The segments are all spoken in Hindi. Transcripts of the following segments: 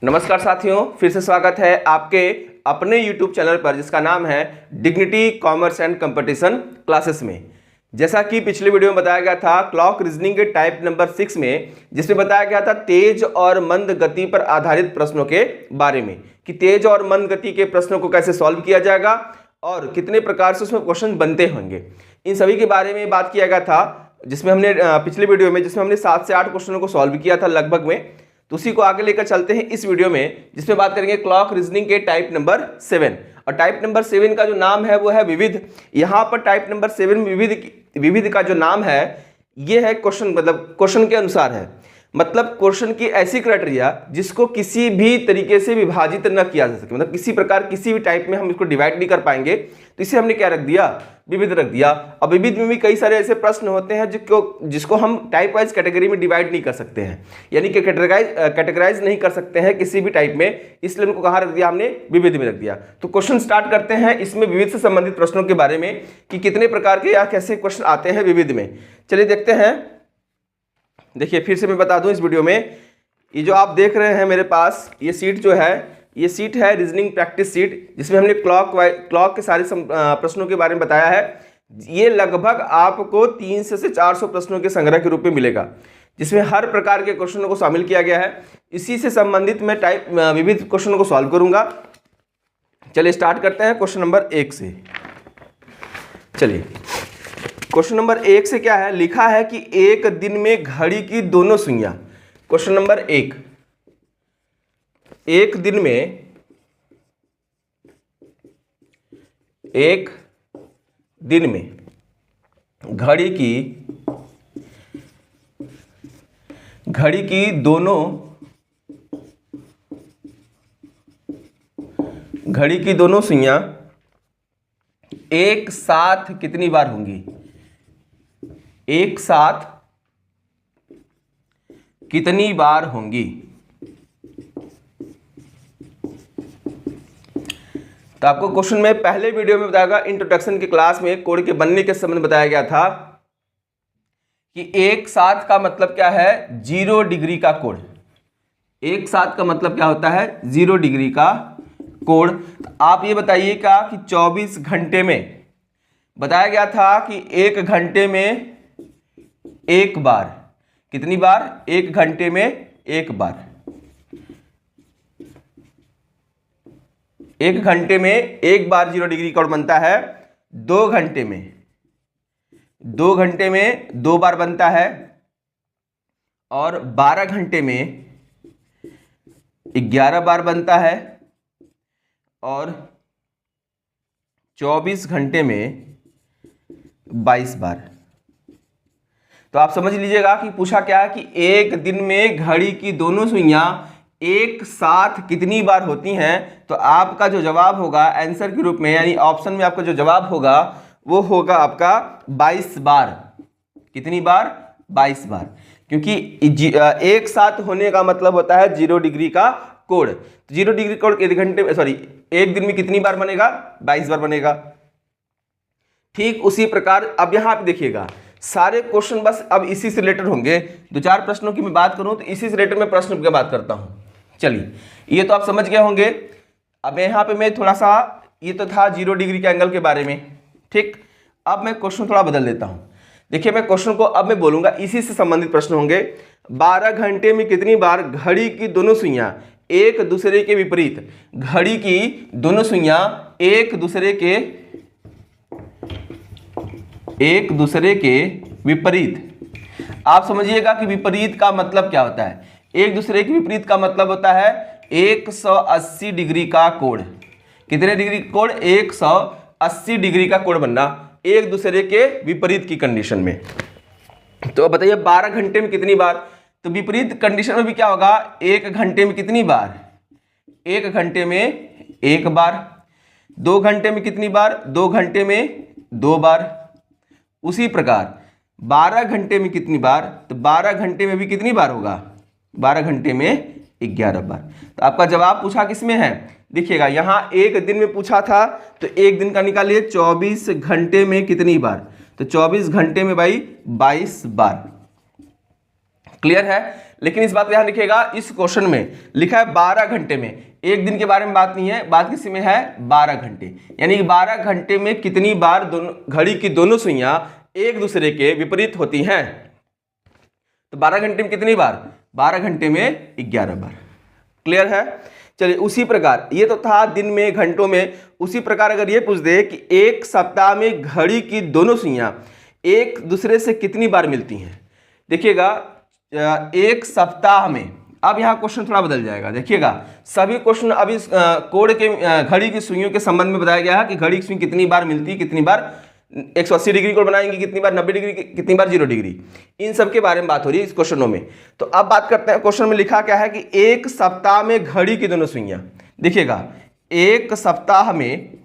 नमस्कार साथियों, फिर से स्वागत है आपके अपने YouTube चैनल पर जिसका नाम है dignity commerce and competition classes में। जैसा कि पिछले वीडियो में बताया गया था क्लॉक रीजनिंग के टाइप नंबर 6 में, जिसमें बताया गया था तेज और मंद गति पर आधारित प्रश्नों के बारे में कि तेज और मंद गति के प्रश्नों को कैसे सॉल्व किया जाएगा और कितने प्रकार से उसमें क्वेश्चन बनते होंगे, इन सभी के बारे में बात किया गया था। जिसमें हमने पिछले वीडियो में 7 से 8 क्वेश्चनों को सॉल्व किया था लगभग में, तो उसी को आगे लेकर चलते हैं इस वीडियो में, जिसमें बात करेंगे क्लॉक रीजनिंग के टाइप नंबर 7। और टाइप नंबर 7 का जो नाम है वो है विविध। यहाँ पर टाइप नंबर 7 में विविध का जो नाम है ये है क्वेश्चन, मतलब क्वेश्चन के अनुसार है, मतलब क्वेश्चन की ऐसी क्राइटेरिया जिसको किसी भी तरीके से विभाजित न किया जा सके, मतलब किसी प्रकार किसी भी टाइप में हम इसको डिवाइड नहीं कर पाएंगे, तो इसे हमने क्या रख दिया, विविध रख दिया। अब विविध में भी कई सारे ऐसे प्रश्न होते हैं जिसको हम टाइप वाइज कैटेगरी में डिवाइड नहीं कर सकते हैं, यानी कि कैटेगराइज नहीं कर सकते हैं किसी भी टाइप में, इसलिए उनको कहाँ रख दिया, हमने विविध में रख दिया। तो क्वेश्चन स्टार्ट करते हैं इसमें विविध से संबंधित प्रश्नों के बारे में कि कितने प्रकार के या कैसे क्वेश्चन आते हैं विविध में। चलिए देखते हैं। देखिए फिर से मैं बता दूं इस वीडियो में, ये जो आप देख रहे हैं मेरे पास ये सीट जो है, ये सीट है रीजनिंग प्रैक्टिस सीट, जिसमें हमने क्लॉक के सारे प्रश्नों के बारे में बताया है। ये लगभग आपको 300 से 400 प्रश्नों के संग्रह के रूप में मिलेगा, जिसमें हर प्रकार के क्वेश्चनों को शामिल किया गया है। इसी से संबंधित मैं विविध क्वेश्चनों को सॉल्व करूंगा। चलिए स्टार्ट करते हैं क्वेश्चन नंबर 1 से। चलिए क्वेश्चन नंबर 1 से क्या है, लिखा है कि एक दिन में घड़ी की दोनों सुइयां। क्वेश्चन नंबर 1, एक दिन में घड़ी की दोनों सुइयां एक साथ कितनी बार होंगी, एक साथ कितनी बार होंगी। तो आपको क्वेश्चन में पहले वीडियो में बताया गया, इंट्रोडक्शन की क्लास में कोड के बनने के संबंध में बताया गया था कि एक साथ का मतलब क्या है, 0 डिग्री का कोण। एक साथ का मतलब क्या होता है, 0 डिग्री का कोण। तो आप ये बताइएगा कि 24 घंटे में बताया गया था कि 1 घंटे में एक बार, कितनी बार, 1 घंटे में एक बार। 1 घंटे में एक बार 0 डिग्री कोण बनता है। 2 घंटे में 2 बार बनता है, और 12 घंटे में 11 बार बनता है, और 24 घंटे में 22 बार। तो आप समझ लीजिएगा कि पूछा क्या है कि एक दिन में घड़ी की दोनों सुइयां एक साथ कितनी बार होती हैं। तो आपका जो जवाब होगा आंसर के रूप में, यानी ऑप्शन में आपका जो जवाब होगा वो होगा आपका 22 बार। कितनी बार, 22 बार, क्योंकि एक साथ होने का मतलब होता है 0 डिग्री का कोण। 0 डिग्री कोण एक दिन में कितनी बार बनेगा, 22 बार बनेगा। ठीक उसी प्रकार अब यहां पे देखिएगा, सारे क्वेश्चन बस अब इसी से रिलेटेड होंगे। 2-4 प्रश्नों की मैं बात करूं तो इसी से रिलेटेड मैं प्रश्न की बात करता हूं। चलिए ये तो आप समझ गए होंगे। अब यहाँ पे मैं थोड़ा सा, ये तो था 0 डिग्री के एंगल के बारे में, ठीक। अब मैं क्वेश्चन थोड़ा बदल देता हूं। देखिए मैं क्वेश्चन को अब मैं बोलूंगा, इसी से संबंधित प्रश्न होंगे। 12 घंटे में कितनी बार घड़ी की दोनों सुइयां एक दूसरे के विपरीत, घड़ी की दोनों सुइयां एक दूसरे के विपरीत। आप समझिएगा कि विपरीत का मतलब क्या होता है। एक दूसरे के विपरीत का मतलब होता है 180 डिग्री का कोण। कितने डिग्री कोण, 180 डिग्री का कोण बनना एक दूसरे के विपरीत की कंडीशन में। तो बताइए 12 घंटे में कितनी बार, तो विपरीत कंडीशन में भी क्या होगा, 1 घंटे में कितनी बार, 1 घंटे में एक बार। 2 घंटे में कितनी बार, 2 घंटे में 2 बार। उसी प्रकार 12 घंटे में कितनी बार, तो 12 घंटे में भी कितनी बार होगा, 12 घंटे में 11 बार। तो आपका जवाब पूछा किसमें है, देखिएगा यहाँ एक दिन में पूछा था, तो एक दिन का निकालिए 24 घंटे में कितनी बार, तो 24 घंटे में भाई 22 बार। क्लियर है। लेकिन इस बात का ध्यान रखिएगा, इस क्वेश्चन में लिखा है 12 घंटे में, एक दिन के बारे में बात नहीं है, बात किस में है 12 घंटे, यानी कि 12 घंटे में कितनी बार दोनों घड़ी की दोनों सुइयां एक दूसरे के विपरीत होती हैं। तो 12 घंटे में कितनी बार, 12 घंटे में 11 बार। क्लियर है। चलिए उसी प्रकार, ये तो था दिन में घंटों में, उसी प्रकार अगर ये पूछ दे कि एक सप्ताह में घड़ी की दोनों सुइयां एक दूसरे से कितनी बार मिलती हैं। देखिएगा एक सप्ताह में, अब यहाँ क्वेश्चन थोड़ा बदल जाएगा। देखिएगा सभी क्वेश्चन अभी कोड के घड़ी की सुइयों के संबंध में बताया गया है कि घड़ी की सुई कितनी बार मिलती है, कितनी बार 180 डिग्री कोण बनाएंगे, कितनी बार 90 डिग्री, कितनी बार 0 डिग्री, इन सब के बारे में बात हो रही है इस क्वेश्चनों में। तो अब बात करते हैं, क्वेश्चन में लिखा क्या है कि एक सप्ताह में घड़ी की दोनों सुइयां। देखिएगा एक सप्ताह में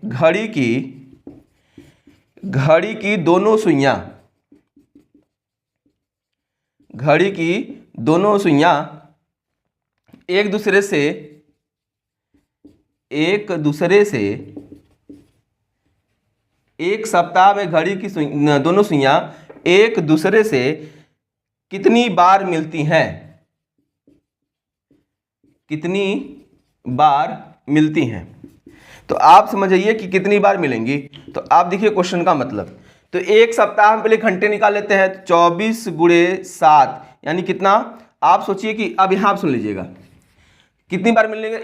घड़ी की दोनों सुइयां एक दूसरे से एक सप्ताह में घड़ी की दोनों सुइयां एक दूसरे से कितनी बार मिलती हैं, तो आप समझिए कि कितनी बार मिलेंगी। तो आप देखिए क्वेश्चन का मतलब, तो एक सप्ताह में पहले घंटे निकाल लेते हैं, 24 × 7 यानी कितना, आप सोचिए कि अब यहां आप सुन लीजिएगा कितनी बार मिलेंगे,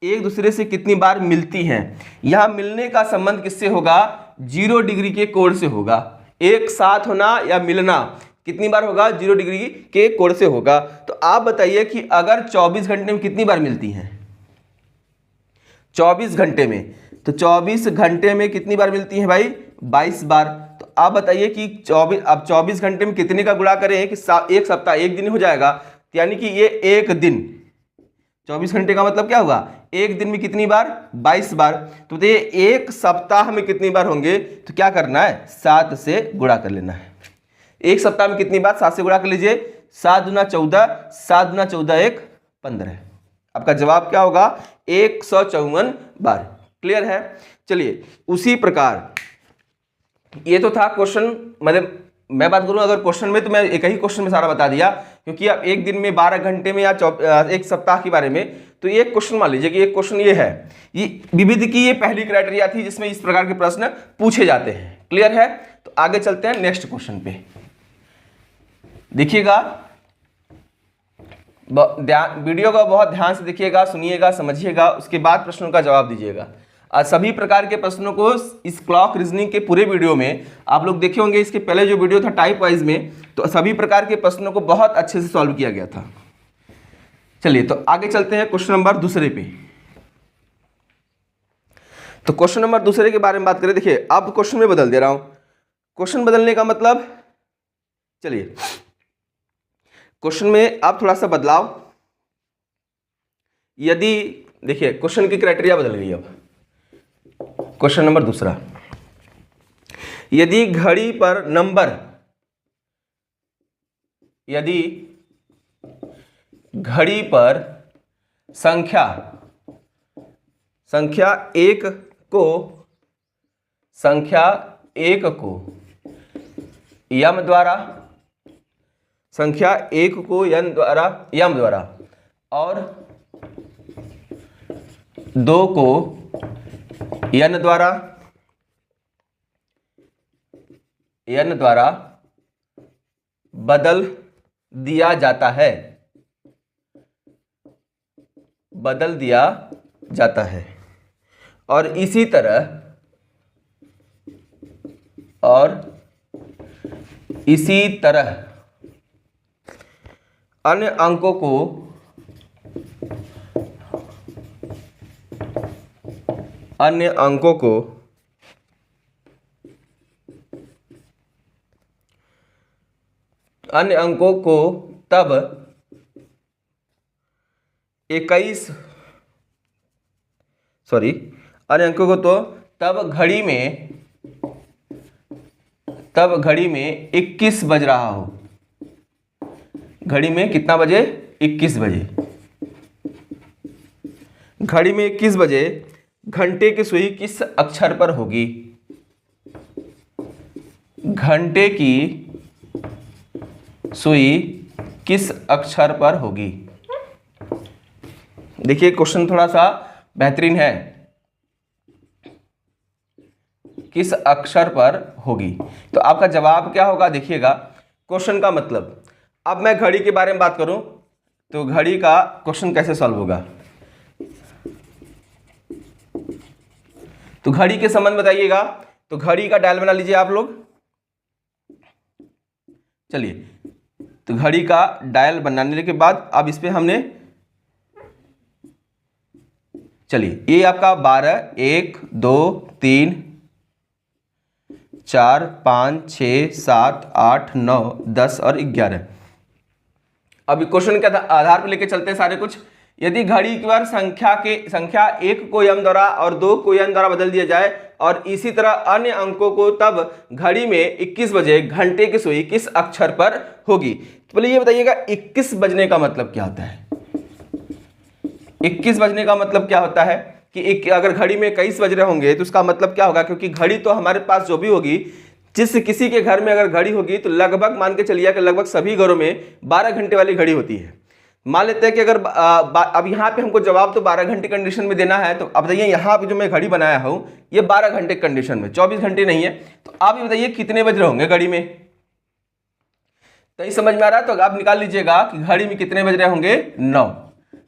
एक दूसरे से कितनी बार मिलती हैं। यहां मिलने का संबंध किससे होगा, 0 डिग्री के कोण से होगा। एक साथ होना या मिलना कितनी बार होगा, 0 डिग्री के कोण से होगा। तो आप बताइए कि अगर 24 घंटे में कितनी बार मिलती हैं, 24 घंटे में, तो 24 घंटे में कितनी बार मिलती हैं भाई, 22 बार। तो आप बताइए कि 24 घंटे में कितने का गुणा करें कि एक सप्ताह, एक दिन हो जाएगा, यानी कि ये एक दिन, 24 घंटे का मतलब क्या हुआ, एक दिन में कितनी बार, 22 बार। तो बताइए एक सप्ताह में कितनी बार होंगे, तो क्या करना है, 7 से गुणा कर लेना है। एक सप्ताह में कितनी बार, 7 से गुणा कर लीजिए, 7 दूना 14, 7 दूना 14 1 15। आपका जवाब क्या होगा, 154 बार। क्लियर है। चलिए उसी प्रकार, ये तो था क्वेश्चन, मतलब मैं बात करूं अगर क्वेश्चन में, तो मैं एक ही क्वेश्चन में सारा बता दिया, क्योंकि अब एक दिन में 12 घंटे में या एक सप्ताह के बारे में, तो ये क्वेश्चन मान लीजिए कि एक क्वेश्चन ये है, ये विविध की ये पहली क्राइटेरिया थी जिसमें इस प्रकार के प्रश्न पूछे जाते हैं। क्लियर है। तो आगे चलते हैं नेक्स्ट क्वेश्चन पे। देखिएगा वीडियो को बहुत ध्यान से देखिएगा, सुनिएगा, समझिएगा, उसके बाद प्रश्नों का जवाब दीजिएगा। सभी प्रकार के प्रश्नों को इस क्लॉक रीजनिंग के पूरे वीडियो में आप लोग देखे होंगे। इसके पहले जो वीडियो था टाइप वाइज में, तो सभी प्रकार के प्रश्नों को बहुत अच्छे से सॉल्व किया गया था। चलिए तो आगे चलते हैं क्वेश्चन नंबर दूसरे पे। तो क्वेश्चन नंबर दूसरे के बारे में बात करें। देखिए अब क्वेश्चन में बदल दे रहा हूं। क्वेश्चन बदलने का मतलब, चलिए क्वेश्चन में अब थोड़ा सा बदलाव, यदि देखिए क्वेश्चन की क्राइटेरिया बदल गई। अब क्वेश्चन नंबर दूसरा, यदि घड़ी पर नंबर, यदि घड़ी पर संख्या एक को यम द्वारा, संख्या 1 को यम द्वारा और 2 को यन द्वारा बदल दिया जाता है, और इसी तरह अन्य अंकों को तब 21 अन्य अंकों को तो तब घड़ी में 21 बज रहा हो। घड़ी में कितना बजे, 21 बजे। घड़ी में 21 बजे घंटे की सुई किस अक्षर पर होगी। घंटे की सुई किस अक्षर पर होगी? देखिए क्वेश्चन थोड़ा सा बेहतरीन है। किस अक्षर पर होगी, तो आपका जवाब क्या होगा? देखिएगा क्वेश्चन का मतलब। अब मैं घड़ी के बारे में बात करूं तो घड़ी का क्वेश्चन कैसे सॉल्व होगा, तो घड़ी के संबंध बताइएगा। तो घड़ी का डायल बना लीजिए आप लोग। चलिए, तो घड़ी का डायल बनाने के बाद अब इस पे हमने, चलिए ये आपका 12, 1 2 3 4 5 6 7 8 9 10 और 11। अब क्वेश्चन के आधार पर लेके चलते हैं सारे कुछ। यदि घड़ी की बार संख्या 1 को m द्वारा और 2 को n द्वारा बदल दिया जाए और इसी तरह अन्य अंकों को, तब घड़ी में 21 बजे घंटे की सुई किस अक्षर पर होगी? तो पहले ये बताइएगा 21 बजने का मतलब क्या होता है? 21 बजने का मतलब क्या होता है कि अगर घड़ी में 21 बज रहे होंगे तो उसका मतलब क्या होगा? क्योंकि घड़ी तो हमारे पास जो भी होगी, जिस किसी के घर में अगर घड़ी होगी तो लगभग मान के चलिए कि लगभग सभी घरों में 12 घंटे वाली घड़ी होती है। मान लेते हैं कि अगर अब यहाँ पे हमको जवाब तो 12 घंटे कंडीशन में देना है, तो अब बताइए यहाँ पे जो मैं घड़ी बनाया हूँ ये 12 घंटे कंडीशन में, 24 घंटे नहीं है। तो आप ये बताइए कितने बज रहे होंगे घड़ी में? तो ये समझ में आ रहा है? तो आप निकाल लीजिएगा कि घड़ी में कितने बज रहे होंगे? 9।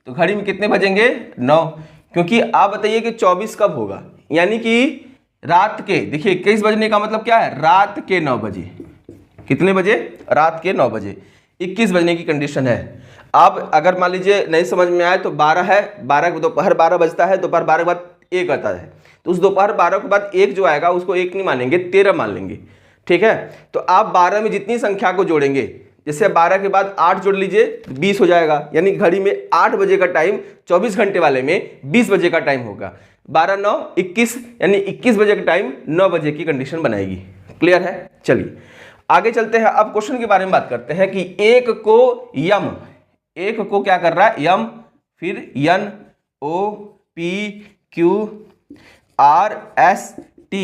तो घड़ी में कितने बजेंगे? 9। क्योंकि आप बताइए कि 24 कब होगा, यानी कि रात के, देखिए 21 बजने का मतलब क्या है? रात के 9 बजे। कितने बजे? रात के 9 बजे। 21 बजने की कंडीशन है। अब अगर मान लीजिए नहीं समझ में आए तो 12 है, 12 दोपहर 12 बजता है, दोपहर 12 के बाद 1 आता है, तो उस दोपहर 12 के बाद 1 जो आएगा उसको 1 नहीं मानेंगे, 13 मान लेंगे। ठीक है, तो आप 12 में जितनी संख्या को जोड़ेंगे, जैसे 12 के बाद 8 जोड़ लीजिए, 20 हो जाएगा। यानी घड़ी में 8 बजे का टाइम, 24 घंटे वाले में 20 बजे का टाइम होगा। 12 9 21, यानी 21 बजे का टाइम 9 बजे की कंडीशन बनाएगी। क्लियर है? चलिए आगे चलते हैं। अब क्वेश्चन के बारे में बात करते हैं कि एक को क्या कर रहा है? यम, फिर N O P Q R S T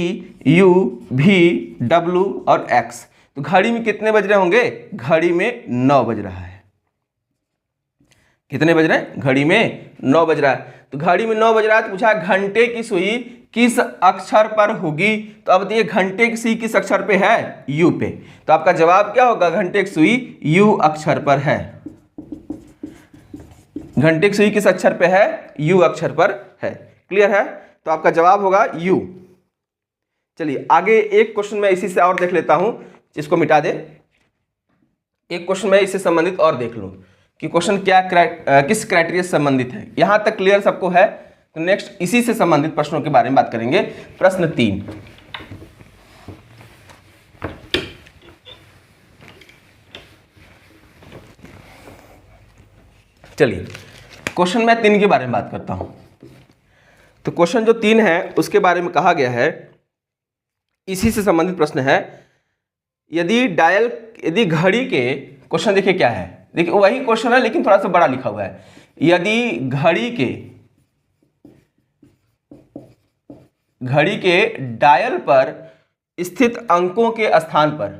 U V W और X। तो घड़ी में कितने बज रहे होंगे? घड़ी में 9 बज रहा है। कितने बज रहे हैं? घड़ी में 9 बज रहा है। तो घड़ी में 9 बज रहा है तो पूछा घंटे की सुई किस अक्षर पर होगी? तो अब देखिए घंटे की सुई किस अक्षर पे है? U पे। तो आपका जवाब क्या होगा? घंटे की सुई U अक्षर पर है। घंटे की सुई किस अक्षर पे है? U अक्षर पर है। क्लियर है? तो आपका जवाब होगा U। चलिए आगे एक क्वेश्चन मैं इसी से और देख लेता हूं, इसको मिटा दे। एक क्वेश्चन मैं इससे संबंधित और देख लूं कि क्वेश्चन किस क्राइटेरिया से संबंधित है। यहां तक क्लियर सबको है? तो नेक्स्ट इसी से संबंधित प्रश्नों के बारे में बात करेंगे। प्रश्न 3, चलिए क्वेश्चन मैं 3 के बारे में बात करता हूं। तो क्वेश्चन जो 3 है उसके बारे में कहा गया है, इसी से संबंधित प्रश्न है। यदि घड़ी के, क्वेश्चन देखिए क्या है, देखिए वही क्वेश्चन है लेकिन थोड़ा सा बड़ा लिखा हुआ है। यदि घड़ी के डायल पर स्थित अंकों के स्थान पर,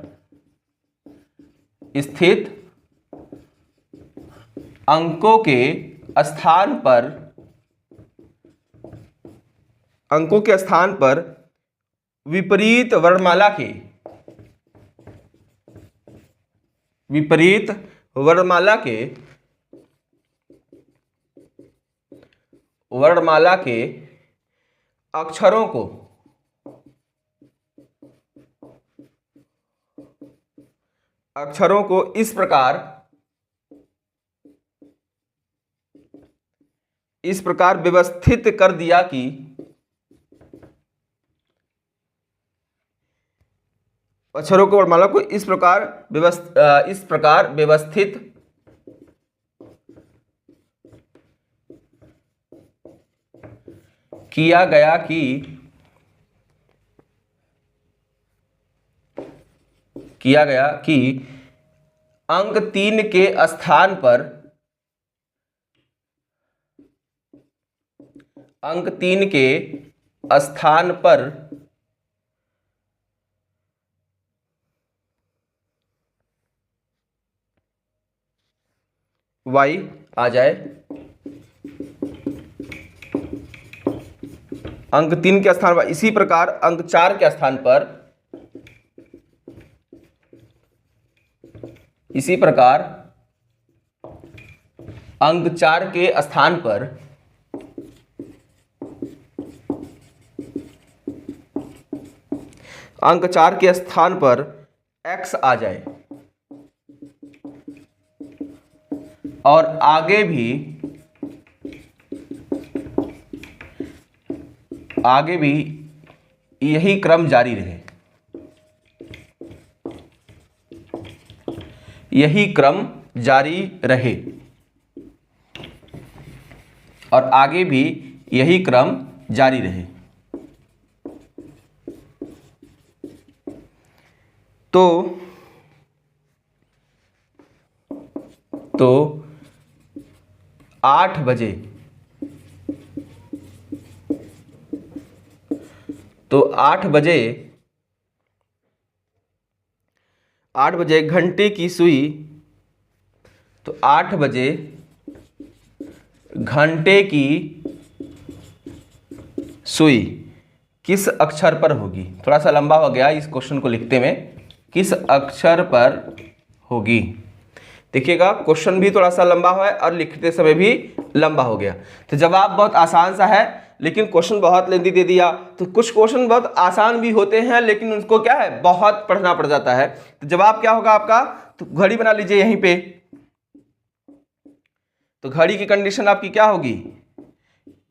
अंकों के स्थान पर विपरीत वर्णमाला के अक्षरों को इस प्रकार व्यवस्थित कर दिया कि अक्षरों को वर्णमाला को इस प्रकार व्यवस्थित किया गया कि अंक 3 के स्थान पर y आ जाए। अंक 3 के स्थान पर, इसी प्रकार अंक 4 के स्थान पर, इसी प्रकार अंक 4 के स्थान पर अंक 4 के स्थान पर x आ जाए और आगे भी यही क्रम जारी रहे, यही क्रम जारी रहे और आगे भी यही क्रम जारी रहे। तो 8 बजे, तो 8 बजे घंटे की सुई, तो 8 बजे घंटे की सुई किस अक्षर पर होगी? थोड़ा सा लंबा हो गया इस क्वेश्चन को लिखते में, किस अक्षर पर होगी? देखिएगा क्वेश्चन भी थोड़ा सा लंबा है और लिखते समय भी लंबा हो गया। तो जवाब बहुत आसान सा है, लेकिन क्वेश्चन बहुत लेंथी दे दिया। तो कुछ क्वेश्चन बहुत आसान भी होते हैं, लेकिन उनको क्या है, बहुत पढ़ना पड़ जाता है। तो जवाब क्या होगा आपका? तो घड़ी बना लीजिए यहीं पे। तो घड़ी की कंडीशन आपकी क्या होगी?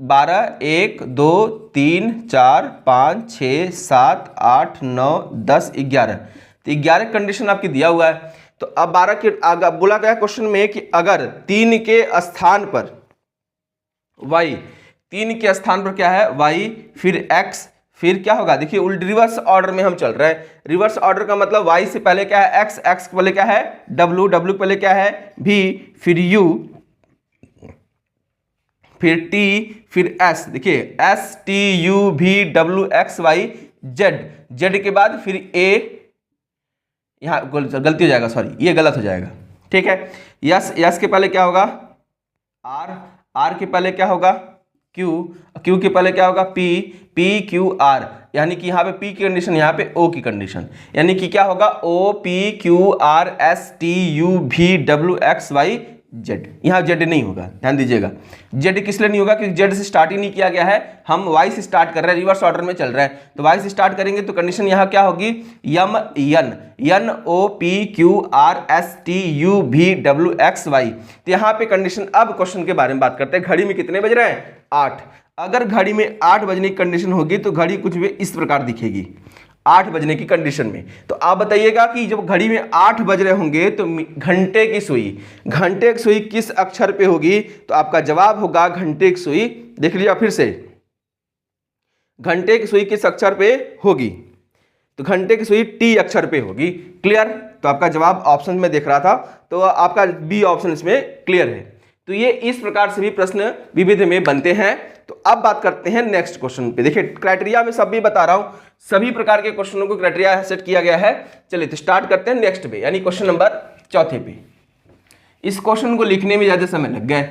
12, 1, 2, 3, 4, 5, 6, 7, 8, 9, 10, 11। तो 11 कंडीशन आपकी दिया हुआ है। तो अब 12 के आगे बोला गया क्वेश्चन में कि अगर 3 के स्थान पर y, 3 के स्थान पर क्या है y, फिर x, फिर क्या होगा? देखिए उल्ट रिवर्स ऑर्डर में हम चल रहे हैं। रिवर्स ऑर्डर का मतलब y से पहले क्या है x, x के पहले क्या है w, w के पहले क्या है v, फिर u, फिर t, फिर s। देखिए s t u v w x y z, z के बाद फिर a, यहाँ गलती हो जाएगा, सॉरी ये गलत हो जाएगा, ठीक है। यस, यस के पहले क्या होगा? आर, आर के पहले क्या होगा? क्यू, क्यू के पहले क्या होगा? पी, पी क्यू आर, यानी कि यहाँ पे पी की कंडीशन, यहाँ पे ओ की कंडीशन, यानी कि क्या होगा? O P Q R S T U V W X Y Z. यहाँ जेड नहीं होगा, ध्यान दीजिएगा। जेड किस लिए नहीं होगा? क्योंकि जेड से स्टार्ट ही नहीं किया गया है, हम वाई से स्टार्ट कर रहे हैं, रिवर्स ऑर्डर में चल रहा है। तो वाई से स्टार्ट करेंगे तो कंडीशन यहाँ क्या होगी? M N, N O P Q R S T U V W X Y. तो यहाँ पे कंडीशन, अब क्वेश्चन के बारे में बात करते हैं। घड़ी में कितने बज रहे हैं? 8। अगर घड़ी में 8 बजने की कंडीशन होगी तो घड़ी कुछ भी इस प्रकार दिखेगी, 8 बजने की कंडीशन में। तो आप बताइएगा कि जब घड़ी में 8 बज रहे होंगे तो घंटे की सुई किस अक्षर पे होगी? तो आपका जवाब होगा घंटे की सुई। देख लीजिए फिर से, घंटे की सुई किस अक्षर पे होगी? तो घंटे की सुई टी अक्षर पे होगी। क्लियर? तो आपका जवाब ऑप्शन में देख रहा था, तो आपका बी ऑप्शन इसमें क्लियर है। तो ये इस प्रकार से भी प्रश्न विविध में बनते हैं। तो अब बात करते हैं नेक्स्ट क्वेश्चन पे। देखिए क्राइटेरिया में सब भी बता रहा हूं, सभी प्रकार के क्वेश्चनों को क्राइटेरिया सेट किया गया है। चलिए तो स्टार्ट करते हैं नेक्स्ट पे, यानी क्वेश्चन नंबर 4 पे। इस क्वेश्चन को लिखने में ज्यादा समय लग गया।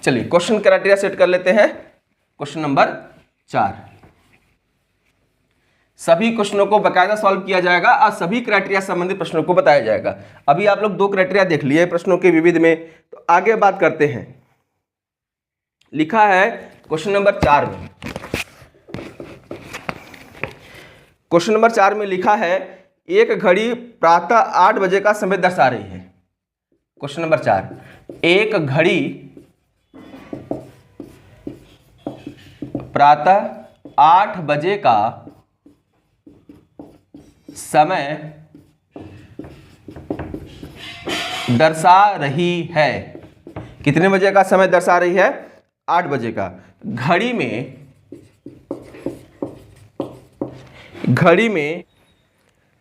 चलिए क्वेश्चन क्राइटेरिया सेट कर लेते हैं। क्वेश्चन नंबर 4, सभी क्वेश्चनों को बकायदा सॉल्व किया जाएगा और सभी क्राइटेरिया संबंधित प्रश्नों को बताया जाएगा। अभी आप लोग 2 क्राइटेरिया देख लिए प्रश्नों के विविध में, तो आगे बात करते हैं। लिखा है क्वेश्चन नंबर 4 में, क्वेश्चन नंबर 4 में लिखा है एक घड़ी प्रातः 8 बजे का समय दर्शा रही है। क्वेश्चन नंबर 4, एक घड़ी प्रातः 8 बजे का समय दर्शा रही है। कितने बजे का समय दर्शा रही है? 8 बजे का। घड़ी में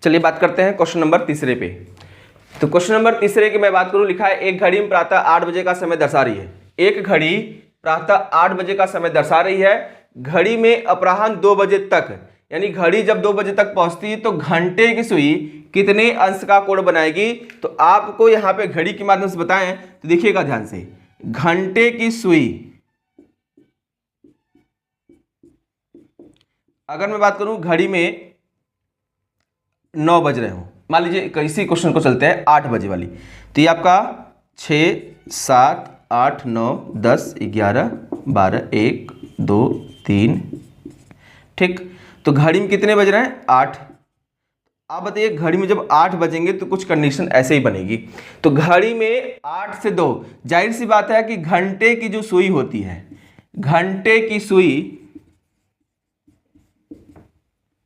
चलिए बात करते हैं क्वेश्चन नंबर 3 पे। तो क्वेश्चन नंबर 3 की मैं बात करूं, लिखा है एक घड़ी में प्रातः 8 बजे का समय दर्शा रही है। एक घड़ी प्रातः 8 बजे का समय दर्शा रही है। घड़ी में अपराह्न 2 बजे तक यानी घड़ी जब 2 बजे तक पहुंचती है तो घंटे की सुई कितने अंश का कोण बनाएगी। तो आपको यहाँ पे घड़ी के माध्यम से बताएं तो देखिएगा ध्यान से, घंटे की सुई अगर मैं बात करूं घड़ी में 9 बज रहे हो, मान लीजिए इसी क्वेश्चन को चलते हैं 8 बजे वाली, तो ये आपका 6, 7, 8, 9, 10, 11, 12, 1, 2, 3, ठीक। तो घड़ी में कितने बज रहे हैं? 8। आप बताइए घड़ी में जब 8 बजेंगे तो कुछ कंडीशन ऐसे ही बनेगी। तो घड़ी में 8 से 2, जाहिर सी बात है कि घंटे की जो सुई होती है, घंटे की सुई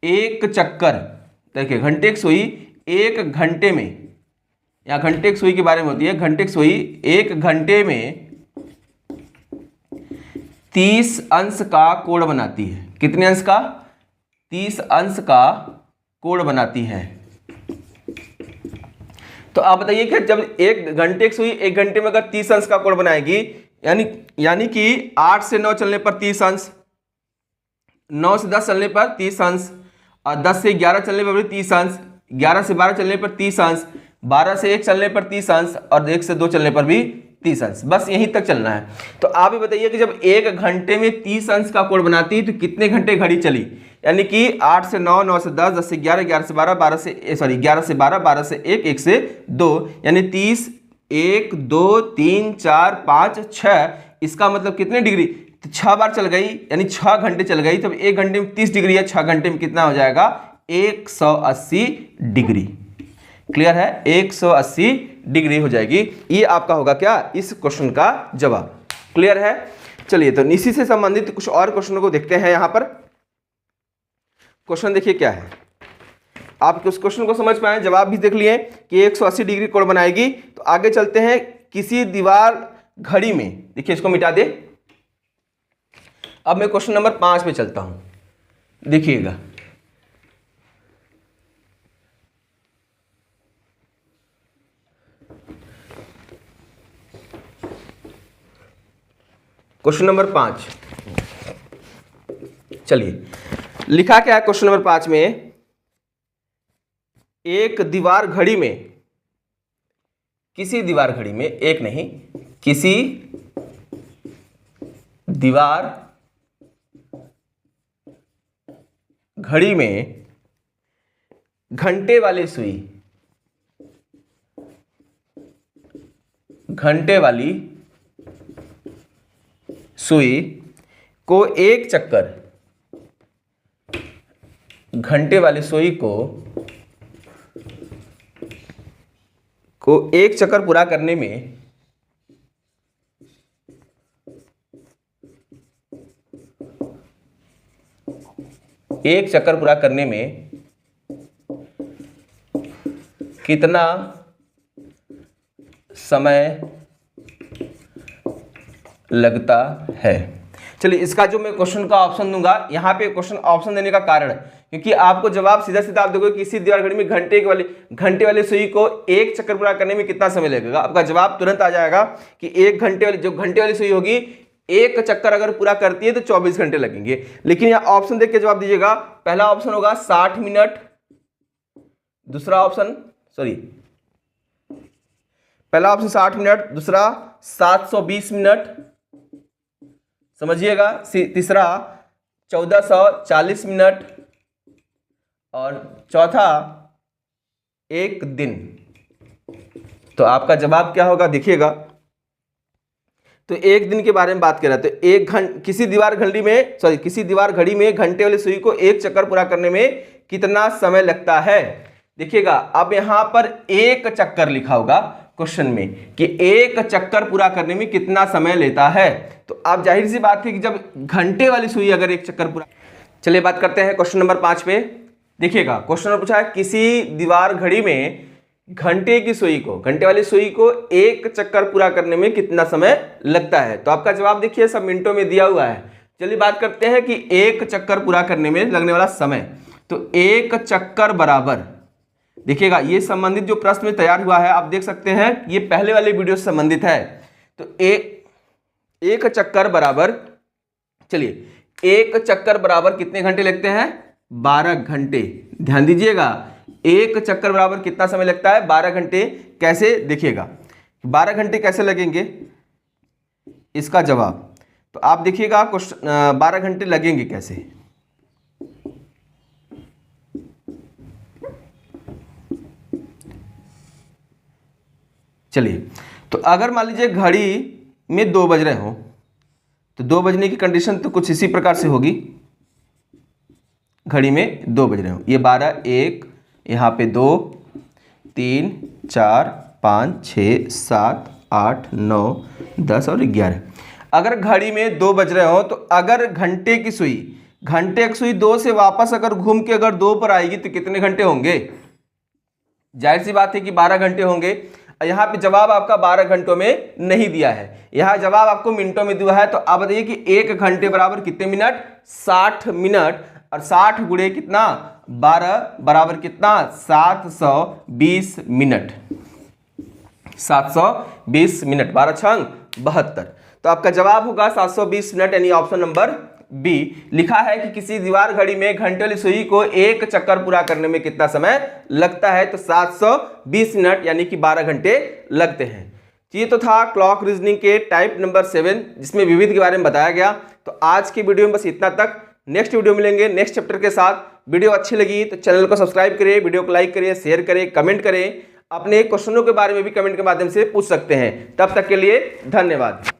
एक चक्कर, देखिए घंटे की सुई 1 घंटे में, या घंटे की सुई के बारे में होती है, घंटे की सुई 1 घंटे में 30 अंश का कोण बनाती है। कितने अंश का? 30 अंश का कोण बनाती है। तो आप बताइए कि जब 1 घंटे की सुई 1 घंटे में अगर 30 अंश का कोण बनाएगी, यानी कि 8 से 9 चलने पर 30 अंश, 9 से 10 चलने पर 30 अंश, और 10 से 11 चलने पर भी 30 अंश, 11 से 12 चलने पर 30 अंश, 12 से 1 चलने पर 30 अंश, और 1 से 2 चलने पर भी 30 अंश। बस यहीं तक चलना है। तो आप ही बताइए कि जब 1 घंटे में 30 अंश का कोण बनाती है तो कितने घंटे घड़ी चली? यानी कि 8 से 9, 9 से 10, 10 से 11, 11 से 12, 11 से 12, 12 से 1, 1 से 2, यानी 30, 1, 2, 3, 4, 5, 6। इसका मतलब कितने डिग्री? तो 6 बार चल गई, यानी 6 घंटे चल गई। तब 1 घंटे में 30 डिग्री है, 6 घंटे में कितना हो जाएगा? 180 डिग्री। क्लियर है? 180 डिग्री हो जाएगी। ये आपका होगा क्या? इस क्वेश्चन का जवाब। क्लियर है? चलिए, तो इसी से संबंधित कुछ और क्वेश्चनों को देखते हैं। यहां पर क्वेश्चन देखिए क्या है। आप उस क्वेश्चन को समझ पाए, जवाब भी देख लिए कि 180 डिग्री कोण बनाएगी। तो आगे चलते हैं। किसी दीवार घड़ी में, देखिए इसको मिटा दे। अब मैं क्वेश्चन नंबर 5 पे चलता हूं। देखिएगा, क्वेश्चन नंबर 5, चलिए लिखा क्या है क्वेश्चन नंबर 5 में? एक दीवार घड़ी में, किसी दीवार घड़ी में, एक नहीं, किसी दीवार घड़ी में घंटे वाली सुई, घंटे वाली सुई को एक चक्कर, घंटे वाली सुई को एक चक्कर पूरा करने में कितना समय लगता है? चलिए, इसका जो मैं क्वेश्चन का ऑप्शन दूंगा, यहां पे क्वेश्चन ऑप्शन देने का कारण क्योंकि आपको जवाब सीधा सीधा आप देखोगे किसी दीवार घड़ी में घंटे वाली सुई को एक चक्कर पूरा करने में कितना समय लगेगा। आपका जवाब तुरंत आ जाएगा कि 1 घंटे वाली, जो घंटे वाली सुई होगी, एक चक्कर अगर पूरा करती है तो 24 घंटे लगेंगे। लेकिन यहां ऑप्शन देख के जवाब दीजिएगा। पहला ऑप्शन होगा 60 मिनट, दूसरा ऑप्शन, पहला ऑप्शन 60 मिनट, दूसरा 720 मिनट, समझिएगा, तीसरा 1440 मिनट, और चौथा 1 दिन। तो आपका जवाब क्या होगा देखिएगा। तो 1 दिन के बारे में बात कर रहा है। तो किसी दीवार घड़ी में घंटे वाली सुई को एक चक्कर पूरा करने में कितना समय लगता है? देखिएगा, अब यहां पर एक चक्कर लिखा होगा क्वेश्चन में कि एक चक्कर पूरा करने में कितना समय लेता है। तो आप जाहिर सी बात है कि जब घंटे वाली सुई अगर एक चक्कर पूरा, चलिए बात करते हैं क्वेश्चन नंबर 5 पे। देखिएगा, क्वेश्चन पूछा है किसी दीवार घड़ी में घंटे वाली सुई को एक चक्कर पूरा करने में कितना समय लगता है। तो आपका जवाब देखिए सब मिनटों में दिया हुआ है। चलिए बात करते हैं कि एक चक्कर पूरा करने में लगने वाला समय। तो एक चक्कर बराबर, देखिएगा ये संबंधित जो प्रश्न में तैयार हुआ है आप देख सकते हैं, ये पहले वाले वीडियो से संबंधित है। तो एक चक्कर बराबर, चलिए एक चक्कर बराबर कितने घंटे लगते हैं? 12 घंटे। ध्यान दीजिएगा, एक चक्कर बराबर कितना समय लगता है? 12 घंटे। कैसे देखिएगा 12 घंटे कैसे लगेंगे, इसका जवाब तो आप देखिएगा 12 घंटे लगेंगे कैसे। चलिए, तो अगर मान लीजिए घड़ी में 2 बज रहे हो, तो 2 बजने की कंडीशन तो कुछ इसी प्रकार से होगी। घड़ी में 2 बज रहे हो, ये 12, 1, यहाँ पे 2, 3, 4, 5, 6, 7, 8, 9, 10 और 11। अगर घड़ी में 2 बज रहे हो, तो अगर घंटे की सुई 2 से वापस अगर घूम के अगर 2 पर आएगी तो कितने घंटे होंगे? जाहिर सी बात है कि 12 घंटे होंगे। यहाँ पे जवाब आपका 12 घंटों में नहीं दिया है, यहाँ जवाब आपको मिनटों में दिया है। तो आप बताइए कि 1 घंटे बराबर कितने मिनट? 60 मिनट। और 60 गुणे कितना? 12 बराबर कितना? 720 मिनट। 720 मिनट, 12 छंग 72। तो आपका जवाब होगा 720 मिनट, यानी ऑप्शन नंबर बी। लिखा है कि किसी दीवार घड़ी में घंटे वाली सुई को एक चक्कर पूरा करने में कितना समय लगता है? तो 720 मिनट, यानी कि 12 घंटे लगते हैं। ये तो था क्लॉक रीजनिंग के टाइप नंबर 7, जिसमें विविध के बारे में बताया गया। तो आज की वीडियो में बस इतना तक। नेक्स्ट वीडियो मिलेंगे नेक्स्ट चैप्टर के साथ। वीडियो अच्छी लगी तो चैनल को सब्सक्राइब करिए, वीडियो को लाइक करिए, शेयर करिए, कमेंट करें। अपने क्वेश्चनों के बारे में भी कमेंट के माध्यम से पूछ सकते हैं। तब तक के लिए धन्यवाद।